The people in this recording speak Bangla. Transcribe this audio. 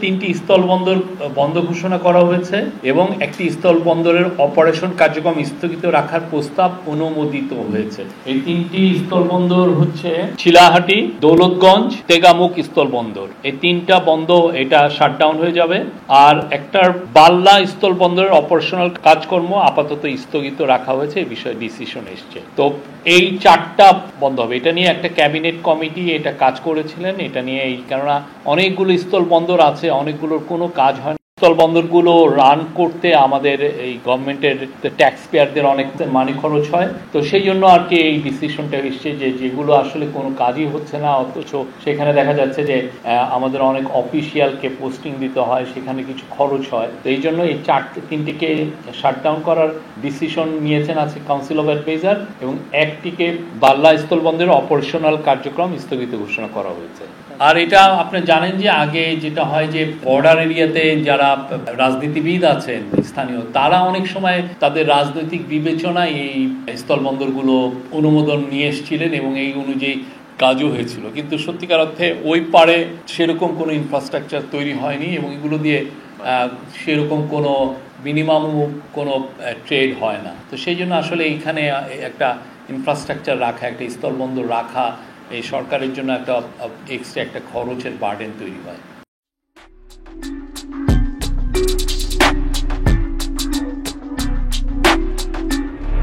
তিনটি স্থলবন্দর বন্ধ ঘোষণা করা হয়েছে এবং একটি স্থলবন্দরের অপারেশন কার্যক্রম স্থগিত রাখার প্রস্তাব অনুমোদিত হয়েছে। এই তিনটি স্থলবন্দর হচ্ছে চিলাহাটি, দৌলতগঞ্জ, তেগামুখ স্থলবন্দর। এই তিনটা বন্ধ এটা শাটডাউন হয়ে যাবে। আর একটার বাল্লা স্থলবন্দরের অপারেশনাল কাজকর্ম আপাতত স্থগিত রাখা হয়েছে, এই বিষয়ে ডিসিশন এসছে। তো এই চারটা বন্ধ হবে। এটা নিয়ে একটা ক্যাবিনেট কমিটি এটা কাজ করেছিলেন, এটা নিয়ে কেননা অনেকগুলো স্থলবন্দর আছে, অনেকগুলোর কোনো কাজ হয় না। স্থলবন্দরগুলো রান করতে আমাদের এই গভর্নমেন্টের ট্যাক্স পেয়ারদের অনেক মানি খরচ হয়। তো সেই জন্য আর কি এই ডিসিশনটা এসছে যে যেগুলো আসলে কোনো কাজই হচ্ছে না, অথচ সেখানে দেখা যাচ্ছে যে আমাদের অনেক অফিসিয়ালকে পোস্টিং দিতে হয়, সেখানে কিছু খরচ হয়। তো এই জন্য এই তিনটিকে শাটডাউন করার ডিসিশন নিয়েছেন আছে কাউন্সিল অফ অ্যাডভাইজার, এবং একটিকে বাল্লা স্থলবন্দরের অপারেশনাল কার্যক্রম স্থগিত ঘোষণা করা হয়েছে। আর এটা আপনি জানেন যে আগে যেটা হয় যে বর্ডার এরিয়াতে যারা রাজনীতিবিদ আছেন স্থানীয়, তারা অনেক সময় তাদের রাজনৈতিক বিবেচনায় এই স্থলবন্দরগুলো অনুমোদন নিয়ে এসেছিলেন এবং এই অনুযায়ী কাজও হয়েছিল। কিন্তু সত্যিকার অর্থে ওই পারে সেরকম কোনো ইনফ্রাস্ট্রাকচার তৈরি হয়নি এবং এগুলো দিয়ে সেরকম কোনো মিনিমাম কোনো ট্রেড হয় না। তো সেই জন্য আসলে এইখানে একটা ইনফ্রাস্ট্রাকচার রাখা, একটা স্থলবন্দর রাখা এই সরকারের জন্য একটা এক্সট্রা একটা খরচের বার্ডেন তৈরি হয়।